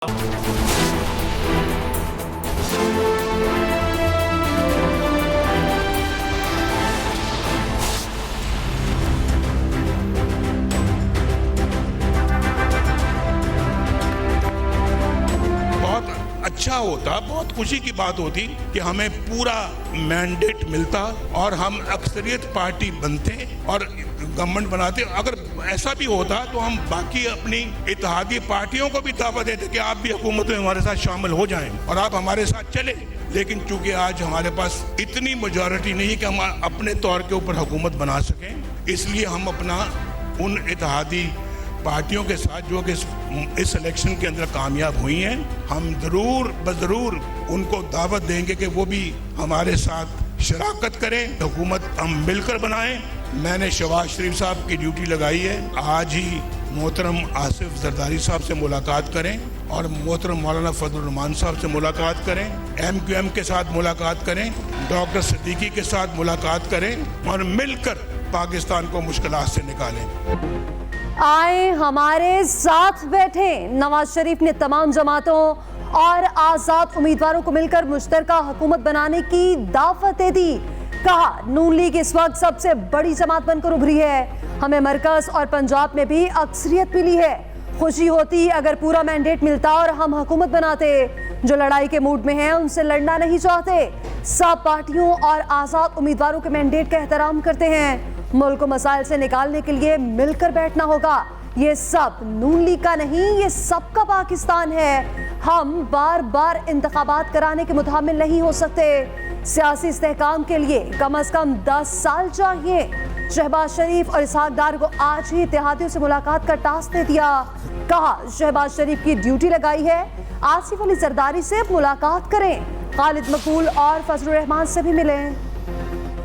अच्छा होता, बहुत खुशी की बात होती कि हमें पूरा मैंडेट मिलता और हम अक्सरियत पार्टी बनते और गवर्नमेंट बनाते। अगर ऐसा भी होता तो हम बाकी अपनी इत्तेहादी पार्टियों को भी दावा देते कि आप भी हुकूमत में हमारे साथ शामिल हो जाएं और आप हमारे साथ चले। लेकिन चूंकि आज हमारे पास इतनी मेजॉरिटी नहीं है कि हम अपने तौर के ऊपर हुकूमत बना सकें, इसलिए हम अपना उन इत्तेहादी पार्टियों के साथ जो कि इस इलेक्शन के अंदर कामयाब हुई हैं, हम ज़रूर उनको दावत देंगे कि वो भी हमारे साथ शराकत करें, हुकूमत हम मिलकर बनाएं। मैंने शहबाज शरीफ साहब की ड्यूटी लगाई है, आज ही मोहतरम आसिफ जरदारी साहब से मुलाकात करें और मोहतरम मौलाना फजलुर रहमान साहब से मुलाकात करें, MQM के साथ मुलाकात करें, डॉक्टर सिद्दीकी के साथ मुलाकात करें और मिलकर पाकिस्तान को मुश्किलात से निकालें। आए हमारे साथ बैठे। नवाज शरीफ ने तमाम जमातों और आजाद उम्मीदवारों को मिलकर मुश्तरका हुकूमत बनाने की दावत दे दी। कहा नून लीग इस वक्त सबसे बड़ी जमात बनकर उभरी है, हमें मरकज और पंजाब में भी अक्सरियत मिली है। खुशी होती अगर पूरा मैंडेट मिलता और हम हुकूमत बनाते। जो लड़ाई के मूड में हैं उनसे लड़ना नहीं चाहते। सब पार्टियों और आजाद उम्मीदवारों के मैंडेट का एहतराम करते हैं। मुल्क को मसाइल से निकालने के लिए मिलकर बैठना होगा। ये सब नून लीग का नहीं, ये सबका पाकिस्तान है। हम बार बार इंतखाबात कराने के मुताबिक नहीं हो सकते। सियासी इस्तेहकाम के लिए कम से कम 10 साल चाहिए। शहबाज शरीफ और इसहाक डार को आज ही इत्तेहादियों से मुलाकात का टास्क दे दिया। कहा शहबाज शरीफ की ड्यूटी लगाई है, आसिफ अली जरदारी से मुलाकात करें, खालिद मकबूल और फजलुर रहमान से भी मिलें।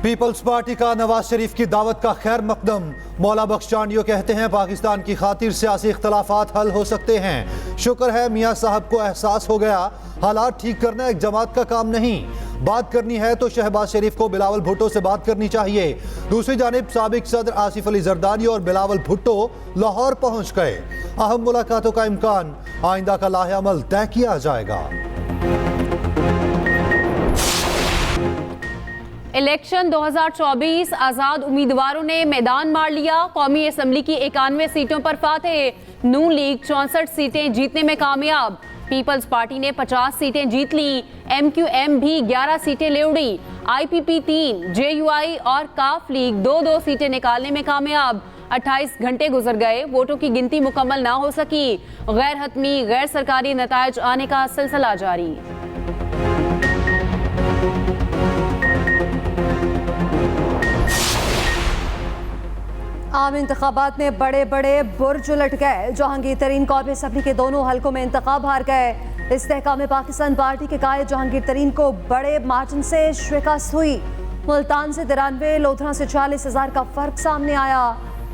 पीपल्स पार्टी का नवाज शरीफ की दावत का खैर मकदम। मौला बख्श चांडियो कहते हैं पाकिस्तान की खातिर सियासी इख्तलाफात हल हो सकते हैं। शुक्र है मियाँ साहब को एहसास हो गया, हालात ठीक करना एक जमात का काम नहीं। बात करनी है तो शहबाज शरीफ को बिलावल भुट्टो से बात करनी चाहिए। दूसरी जानिब साबिक सदर आसिफ अली जरदारी और बिलावल भुट्टो लाहौर पहुंच गए। अहम मुलाकातों का इम्कान, आइंदा का लाहे अमल तय किया जाएगा। इलेक्शन 2024 आजाद उम्मीदवारों ने मैदान मार लिया। कौमी असम्बली की 91 सीटों पर फातेह। नून लीग 64 सीटें जीतने में कामयाब। पीपल्स पार्टी ने 50 सीटें जीत ली। MQM भी 11 सीटें ले उड़ी। IPP 3, JUI और काफ लीग 2-2 सीटें निकालने में कामयाब। 28 घंटे गुजर गए, वोटों की गिनती मुकम्मल ना हो सकी। गैर हतमी गैर सरकारी नतायज आने का सिलसिला जारी। आम इंतखाबात में बड़े बड़े बुर्ज उलट गए। जहांगीर तरीन कौमी असम्बली के दोनों हलकों में इंतखाब हार गए। इस्तेहकाम पाकिस्तान पार्टी के कायद जहांगीर तरीन को बड़े मार्जिन से शिकस्त हुई। मुल्तान से 93, लोधरा से 40,000 का फर्क सामने आया।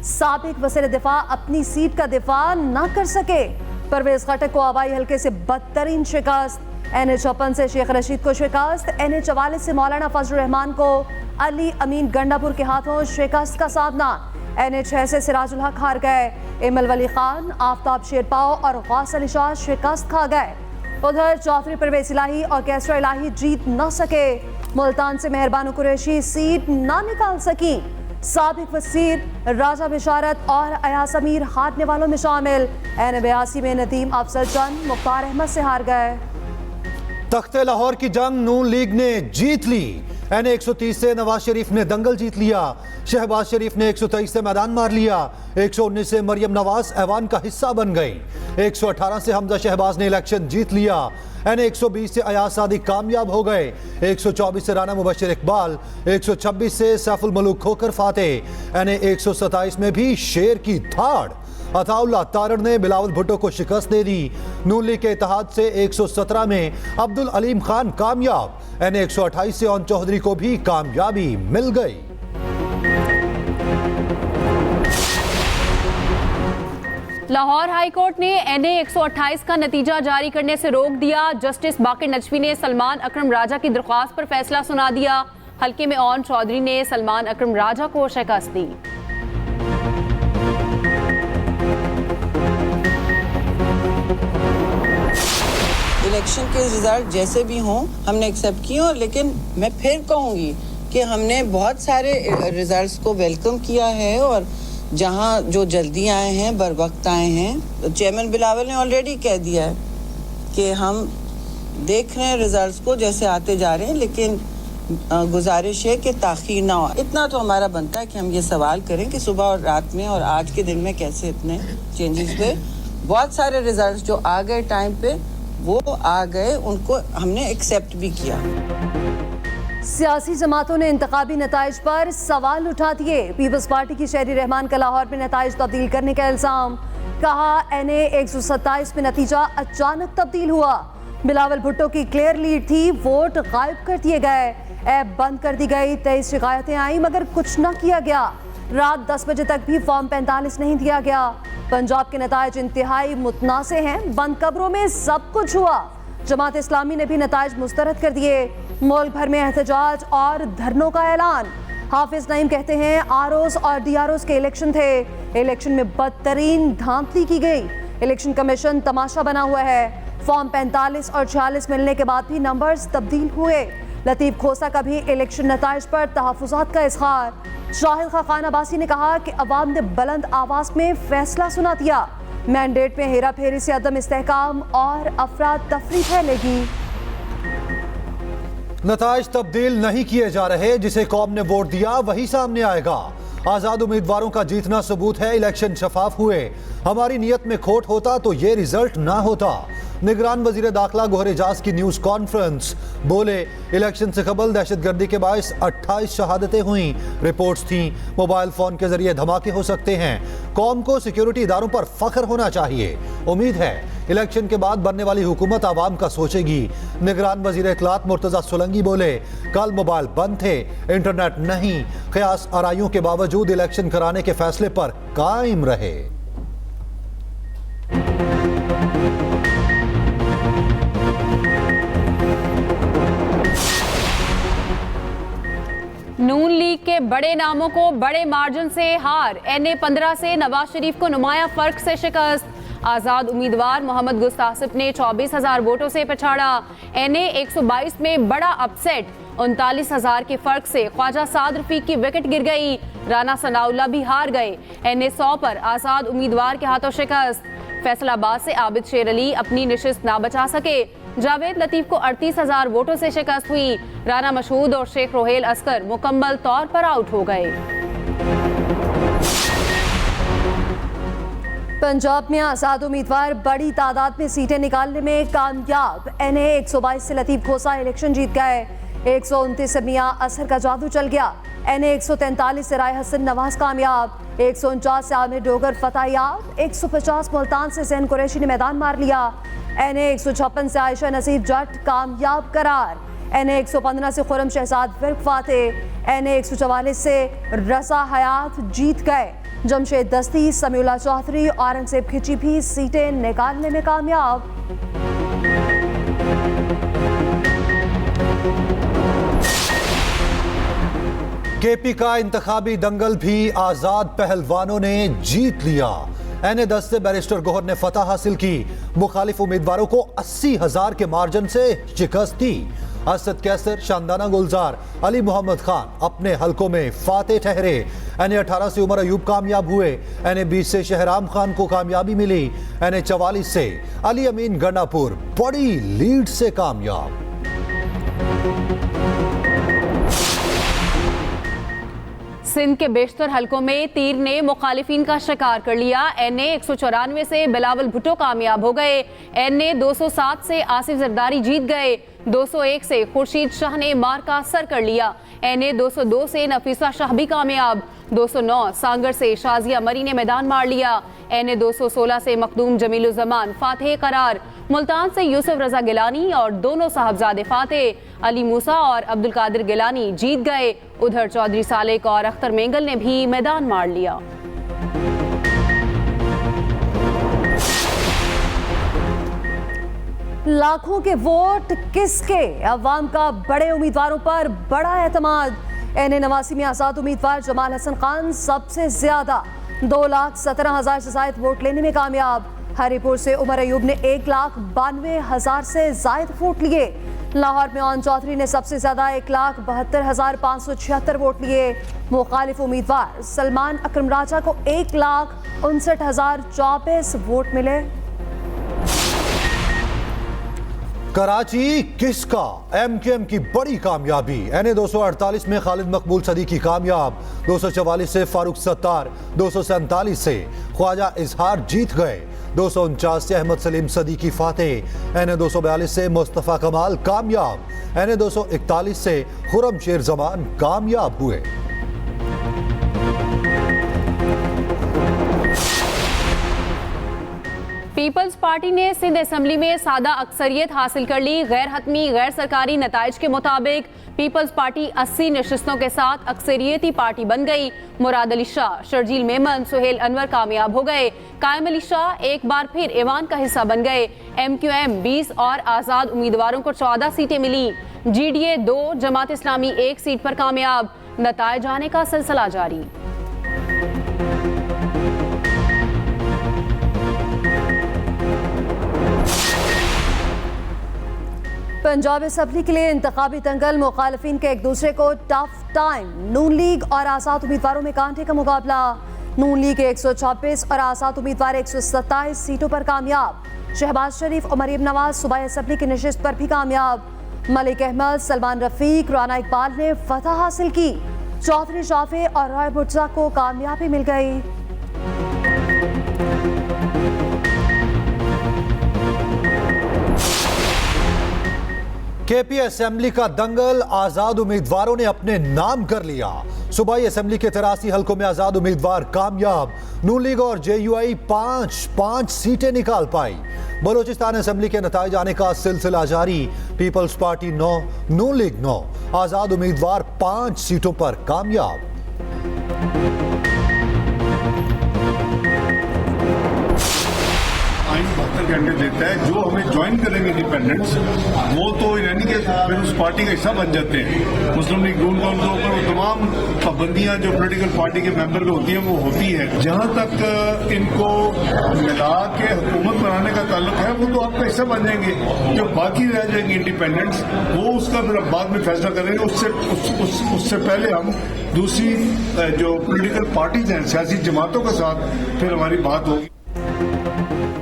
साबिक वज़ीर दिफा अपनी सीट का दिफा न कर सके। परवेज खटक को आबाई हल्के से बदतरीन शिकस्त। NH-54 से शेख रशीद को शिकस्त। NH-44 से मौलाना फजलुर रहमान को अली अमीन गंडापुर के हाथों शिकस्त का सामना। NH-6 से सिराजुल हक हार गए। इमल वली खान, आफ्ताब शेरपाओ और गौस अली शाह शिकस्त खा गए। उधर चौधरी परवेज इलाही और कैसरा इलाही जीत न सके। मुल्तान से मेहरबानो कुरैशी सीट न निकाल सकी। साबिक वज़ीर राजा बिशारत और अयाज अमीर हारने वालों में शामिल। N82 में नदीम अफजल चंद मुख्तार अहमद से हार गए। तख्ते लाहौर की जंग नून लीग ने जीत ली। N130 से नवाज शरीफ ने दंगल जीत लिया। शहबाज शरीफ ने 123 से मैदान मार लिया। 119 से मरियम नवाज ऐवान का हिस्सा बन गई। 118 से हमजा शहबाज ने इलेक्शन जीत लिया। N120 से अयाज सादिक कामयाब हो गए। 124 से राना मुबशर इकबाल, 126 से सैफुल मलूक खोकर फातेह। N127 में भी शेर की धाड़। अताउल्लाह तारड़ ने बिलावल भुट्टो को शिकस्त दे दी। नून लीग के इत्तेहाद से 117 में अब्दुल अलीम खान कामयाब। N128 से ओन चौधरी को भी कामयाबी मिल गई। लाहौर हाई कोर्ट ने NA-128 का नतीजा जारी करने से रोक दिया। जस्टिस बाकिर नजवी ने सलमान अकरम राजा की दरख्वास्त पर फैसला सुना दिया। हल्के में ओन चौधरी ने सलमान अकरम राजा को शिकस्त दी। इलेक्शन के रिजल्ट जैसे भी हों हमने एक्सेप्ट किए, और लेकिन मैं फिर कहूँगी कि हमने बहुत सारे रिजल्ट्स को वेलकम किया है, और जहाँ जो जल्दी आए हैं बर वक्त आए हैं, चेयरमैन बिलावल ने ऑलरेडी कह दिया है कि हम देख रहे हैं रिजल्ट्स को जैसे आते जा रहे हैं, लेकिन गुजारिश है कि ताख़ीर ना हो। इतना तो हमारा बनता है कि हम ये सवाल करें कि सुबह और रात में और आज के दिन में कैसे इतने चेंजेस हुए। बहुत सारे रिजल्ट्स जो आ गए टाइम पे वो आ गए, उनको हमने एक्सेप्ट भी किया। सियासी जमातों ने इंतखाबी नताइज पर सवाल उठा दिए। पीपल्स पार्टी की शहरी रहमान का लाहौर में नताइज तब्दील करने का इल्जाम। कहा NA 127 में नतीजा अचानक तब्दील हुआ। बिलावल भुट्टो की क्लियर लीड थी, वोट गायब कर दिए गए, ऐप बंद कर दी गई, 23 शिकायतें आई मगर कुछ न किया गया। रात 10 बजे तक भी फॉर्म 45 नहीं दिया गया। पंजाब के नताइज इंतहाई मुतनासे हैं, बंद कब्रों में सब कुछ हुआ। जमात इस्लामी ने भी नताइज मुस्तरद कर दिए। मुल्क भर में एहतजाज और धरनों का ऐलान। हाफिज नईम कहते हैं ROs और DROs के इलेक्शन थे, इलेक्शन में बदतरीन धांधली की गई। इलेक्शन कमीशन तमाशा बना हुआ है। फॉर्म 45 और 46 मिलने के बाद भी नंबर्स तब्दील हुए। लतीफ खोसा का भी इलेक्शन नताइज पर तहफ़्फ़ुज़ात का इज़हार। शाहिद खान अब्बासी ने कहा कि अवाम ने बुलंद आवाज़ में फैसला सुना दिया। मैंडेट में हेरा फेरी से अदम इस्तेहकाम और अफराद तफरी फैलेगी। नताइज तब्दील नहीं किए जा रहे, जिसे कौम ने वोट दिया वही सामने आएगा। आजाद उम्मीदवारों का जीतना सबूत है, इलेक्शन शफाफ हुए। हमारी नीयत में खोट होता तो ये रिजल्ट ना होता। निगरान वजीर दाखिला गोहर एजाज की न्यूज कॉन्फ्रेंस। बोले, इलेक्शन से कबल दहशतगर्दी के बायस 28 शहादतें हुई। रिपोर्ट्स थी मोबाइल फोन के जरिए धमाके हो सकते हैं। कौम को सिक्योरिटी इदारों पर फख्र होना चाहिए। उम्मीद है इलेक्शन के बाद बनने वाली हुकूमत आवाम का सोचेगी। निगरान वजीर इत्तलात मुर्तजा सोलंकी बोले, कल मोबाइल बंद थे, इंटरनेट नहीं, क़यास आराइयों के बावजूद इलेक्शन कराने के फैसले पर कायम रहे। नून लीग के बड़े नामों को बड़े मार्जिन से हार। NA 15 से नवाज शरीफ को नुमाया फर्क से शिकस्त। आजाद उम्मीदवार मोहम्मद गुस्तासिफ ने 24,000 वोटों से पछाड़ा। NA 122 में बड़ा अपसेट, 39,000 के फर्क से ख्वाजा साद रफीक की विकेट गिर गई। राना सनाउल्लाह भी हार गए। NA 100 पर आजाद उम्मीदवार के हाथों शिकस्त। फैसलाबाद से आबिद शेर अली अपनी निशिस्त ना बचा सके। जावेद लतीफ को 38,000 वोटों से शिकस्त हुई। राना मशहूद और शेख रोहेल अस्कर मुकम्मल तौर पर आउट हो गए। पंजाब में आजाद उम्मीदवार बड़ी तादाद में सीटें निकालने में कामयाब। NA 122 से लतीफ खोसा इलेक्शन जीत गए। 129 से मियां असर का जादू चल गया। NA 143 से राय हसन नवाज कामयाब। 149 से आमिर डोगर फतेहयाब। 150 मुल्तान से ज़ैन कुरैशी ने मैदान मार लिया। NA 156 से आयशा नसीर जट कामयाब करार। NA 115 से खुरम शहजाद विर्क फातेह। NA 144 से रजा हयात जीत गए। जमशेद दस्ती, समीउल्लाह चौधरी, औरंगजेब खिची भी सीटें निकालने में कामयाब। KP का इंतखाबी दंगल भी आजाद पहलवानों ने जीत लिया। NA 10 से बैरिस्टर गौहर ने फतह हासिल की। मुखालिफ उम्मीदवारों को 80,000 के मार्जिन से शिकस्त दी। असद कैसर, शानदाना गुलजार, अली मोहम्मद खान अपने हलकों में फाते ठहरे। NA 18 से उमर अयूब कामयाब हुए। NA 20 से शहराम खान को कामयाबी मिली। NA 44 से अली अमीन गंडापुर बड़ी लीड से कामयाब। सिंध के बेशतर हलकों में तीर ने मुखालिफिन का शिकार कर लिया। NA 194 से बिलावल भुट्टो कामयाब हो गए। NA 207 से आसिफ जरदारी जीत गए। 201 से खुर्शीद शाह ने मार्का सर कर लिया। NA 202 से नफीसा शाह भी कामयाब। 209 सांगर से शाजिया मरी ने मैदान मार लिया। NA 216 से मखदूम जमीलुज़्ज़मान फातेह करार। मुल्तान से यूसुफ रजा गिलानी और दोनों साहबजादे फातेह अली मूसा और अब्दुल कादिर गिलानी जीत गए। उधर चौधरी सालेक और अख्तर मेंगल ने भी मैदान मार लिया। लाखों के वोट किसके? अवाम का बड़े उम्मीदवारों पर बड़ा एतमाद। NA 89 में आजाद उम्मीदवार जमाल हसन खान सबसे ज्यादा 2,17,000 से ज्यादा वोट लेने में कामयाब। हरिपुर से उमर अयूब ने 1,92,000 से जायद वोट लिए। लाहौर में ओन चौधरी ने सबसे ज्यादा 1,72,576 वोट लिए। मुखालिफ उम्मीदवार सलमान अकरम राजा को 1,59,024 वोट मिले। कराची किसका? एमकेएम की बड़ी कामयाबी। एनए 248 में खालिद मकबूल सदीकी कामयाब। 244 से फारूक सत्तार, 247 से ख्वाजा इजहार जीत गए। 249 से अहमद सलीम सदीकी फातेह। एनए 242 से मुस्तफ़ा कमाल कामयाब। एनए 241 से खुरम शेर जमान कामयाब हुए। पीपल्स पार्टी ने सिंध असेंबली में सादा अक्सरियत हासिल कर ली। गैर हतमी गैर सरकारी नताइज के मुताबिक पीपल्स पार्टी 80 नशिस्तों के साथ अक्सरियती पार्टी बन गई। मुराद अली शाह, शर्जील मेमन, सुहेल अनवर कामयाब हो गए। कायम अली शाह एक बार फिर ऐवान का हिस्सा बन गए। MQM 20 और आज़ाद उम्मीदवारों को 14 सीटें मिली। GDA 2, जमात इस्लामी 1 सीट पर कामयाब। नताइज आने का सिलसिला जारी। पंजाब असेंबली के लिए इंतखाबी दंगल, मुखालिफिन के एक दूसरे को टफ टाइम। नून लीग और आज़ाद उम्मीदवारों में कांटे का मुकाबला। नून लीग 126 और आज़ाद उम्मीदवार 127 सीटों पर कामयाब। शहबाज शरीफ और मरियम नवाज सूबाई असेंबली की नशिस्त पर भी कामयाब। मलिक अहमद, सलमान रफीक, राना इकबाल ने फतह हासिल की। चौधरी शाफे और रॉय बुर्जा को कामयाबी मिल गई। केपी असेंबली का दंगल, आजाद उम्मीदवारों ने अपने नाम कर लिया। सूबाई असेंबली के 83 हलकों में आजाद उम्मीदवार कामयाब। नून लीग और JUI 5 सीटें निकाल पाई। बलोचिस्तान असेंबली के नताइज आने का सिलसिला जारी। पीपल्स पार्टी 9, नून लीग 9, आजाद उम्मीदवार 5 सीटों पर कामयाब। आइन 72 घंटे देता है। जो हमें ज्वाइन करेंगे इंडिपेंडेंट्स, वो तो यानी कि फिर उस पार्टी का हिस्सा बन जाते हैं। मुस्लिम लीग नून के ऊपर वो तमाम पाबंदियां जो पोलिटिकल पार्टी के मेंबर में होती हैं वो होती है। जहां तक इनको मिला के हुकूमत बनाने का ताल्लुक है, वो तो आपका हिस्सा बन जाएंगे। जो बाकी रह जाएंगे इंडिपेंडेंट्स, वो उसका फिर बाद में फैसला करेंगे। उससे पहले हम दूसरी जो पोलिटिकल पार्टीज हैं, सियासी जमातों के साथ फिर हमारी बात होगी।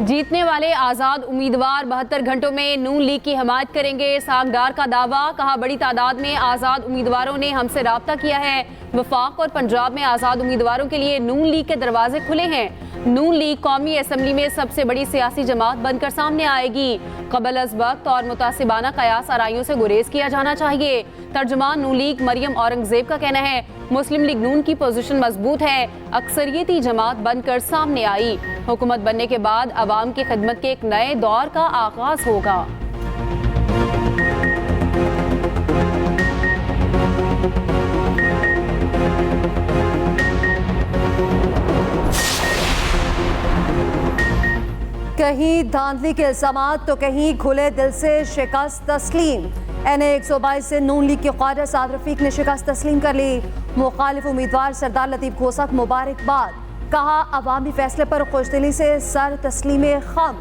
जीतने वाले आज़ाद उम्मीदवार 72 घंटों में नून लीग की हमायत करेंगे। सागदार का दावा, कहा बड़ी तादाद में आज़ाद उम्मीदवारों ने हमसे राब्ता किया है। वफाक और पंजाब में आज़ाद उम्मीदवारों के लिए नून लीग के दरवाजे खुले हैं। नून लीग कौमी असेंबली में सबसे बड़ी सियासी जमात बनकर सामने आएगी। कबल अज वक्त और मुतासिबाना कयास आराइयों से गुरेज किया जाना चाहिए। तर्जुमान नून लीग मरियम औरंगजेब का कहना है, मुस्लिम लीग नून की पोजीशन मजबूत है, अक्सरियती जमात बनकर सामने आई। हुकूमत बनने के बाद अवाम की खिदमत के एक नए दौर का आगाज होगा। कहीं धांधली के इल्जामात तो कहीं खुले दिल से शिकस्त तस्लीम। NA 122 से नून लीग के ख्वाजा साद रफीक ने शिकस्त तस्लीम कर ली। मुखालिफ उम्मीदवार सरदार लतीफ खोसा को मुबारकबाद, कहा अवामी फैसले पर खुशदिली से सर तस्लीम खम।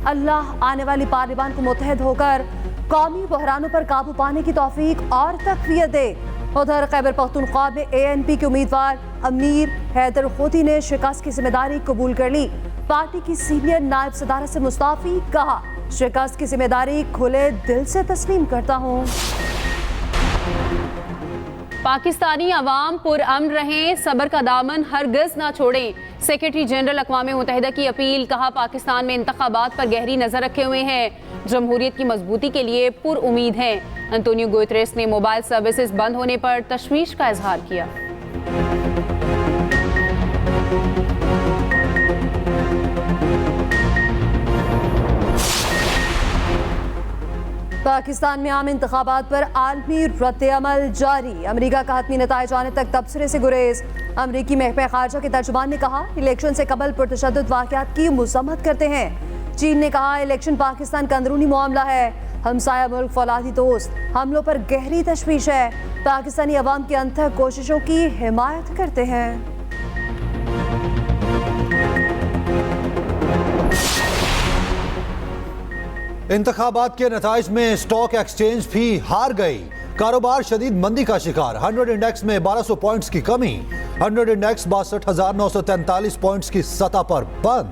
अल्लाह आने वाली पार्लियामान को मुत्तहद होकर कौमी बहरानों पर काबू पाने की तौफीक और तक़वियत दे। उधर खैबर पख्तूनख्वा में ANP के उम्मीदवार अमीर हैदर खोती ने शिकस्त की जिम्मेदारी कबूल कर ली। पार्टी की सीनियर नायब सदारत से मुस्ताफी, कहा शिकस्त की जिम्मेदारी खुले दिल से तस्लीम करता हूँ। पाकिस्तानी अवाम पुरअमन रहें, सब्र का दामन हरगिज ना छोड़ें। सेक्रेटरी जनरल अक़वाम मुत्तहिदा की अपील, कहा पाकिस्तान में इंतखाबात पर गहरी नजर रखे हुए हैं, जमहूरियत की मजबूती के लिए पुरउम्मीद हैं। अंतोनियो गुतेरेस ने मोबाइल सर्विसेज बंद होने पर तशवीश का इजहार किया। पाकिस्तान में आम इंतखाबात पर आलमी रद्द-ए-अमल जारी। अमरीका का हतमी नताइज आने तक तबसरे से गुरेज। अमरीकी महकमा खारजा के तर्जुमान ने कहा, इलेक्शन से कबल पुरतशद्दुद वाक़यात की मज़म्मत करते हैं। चीन ने कहा, इलेक्शन पाकिस्तान का अंदरूनी मामला है, हमसाया मुल्क फौलादी दोस्त, हमलों पर गहरी तशवीश है, पाकिस्तानी अवाम की अनथक कोशिशों की हिमायत करते हैं। इंतखाबात के नताइज में स्टॉक एक्सचेंज भी हार गई। कारोबार शदीद मंदी का शिकार। 100 इंडेक्स में 1200 पॉइंट्स की कमी। 100 इंडेक्स 62,943 पॉइंट्स की सतह पर बंद।